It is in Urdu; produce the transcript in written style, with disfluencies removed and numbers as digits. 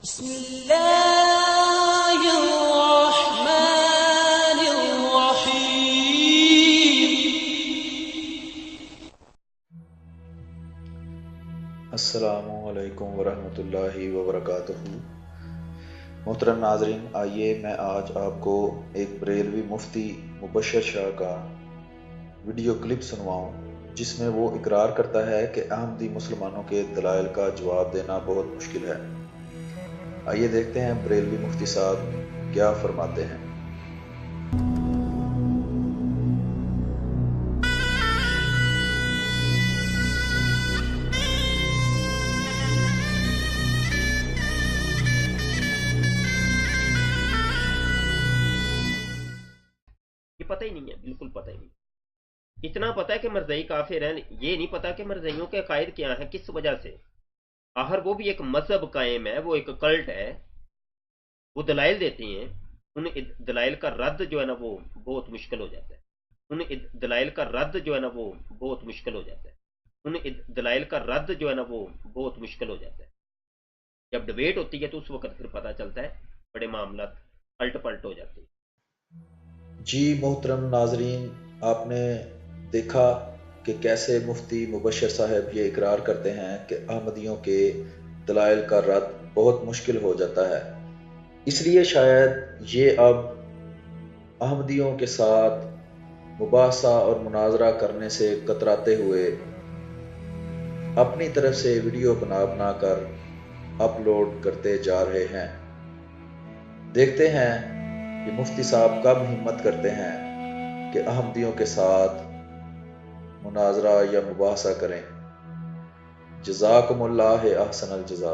بسم الله الرحمن الرحيم. السلام علیکم ورحمۃ اللہ وبرکاتہ۔ محترم ناظرین، آئیے میں آج آپ کو ایک بریلوی مفتی مبشر شاہ کا ویڈیو کلپ سنواؤں جس میں وہ اقرار کرتا ہے کہ احمدی مسلمانوں کے دلائل کا جواب دینا بہت مشکل ہے۔ آئیے دیکھتے ہیں بریلوی مفتی صاحب کیا فرماتے ہیں۔ یہ پتہ ہی نہیں ہے، بالکل پتہ ہی نہیں۔ اتنا پتہ ہے کہ مرزائی کافر ہیں، یہ نہیں پتا کہ مرزائیوں کے عقائد کیا ہیں، کس وجہ سے۔ آخر وہ بھی ایک مذہب قائم ہے، وہ ایک کلٹ ہے، وہ دلائل دیتے ہیں، ان دلائل کا رد جو ہے نا وہ بہت مشکل ہو جاتا ہے۔ ان دلائل کا رد جو ہے نا وہ بہت مشکل ہو جاتا ہے۔ ان دلائل کا رد جو ہے نا وہ بہت مشکل ہو جاتا ہے۔ جب ڈبیٹ ہوتی ہے تو اس وقت پھر پتہ چلتا ہے بڑے معاملات الٹ پلٹ ہو جاتے ہیں۔ جی محترم ناظرین، آپ نے دیکھا کہ کیسے مفتی مبشر صاحب یہ اقرار کرتے ہیں کہ احمدیوں کے دلائل کا رد بہت مشکل ہو جاتا ہے، اس لیے شاید یہ اب احمدیوں کے ساتھ مباحثہ اور مناظرہ کرنے سے کتراتے ہوئے اپنی طرف سے ویڈیو بنا کر اپلوڈ کرتے جا رہے ہیں۔ دیکھتے ہیں کہ مفتی صاحب کب ہمت کرتے ہیں کہ احمدیوں کے ساتھ مناظرہ یا مباحثہ کریں۔ جزاکم اللہ احسن الجزا۔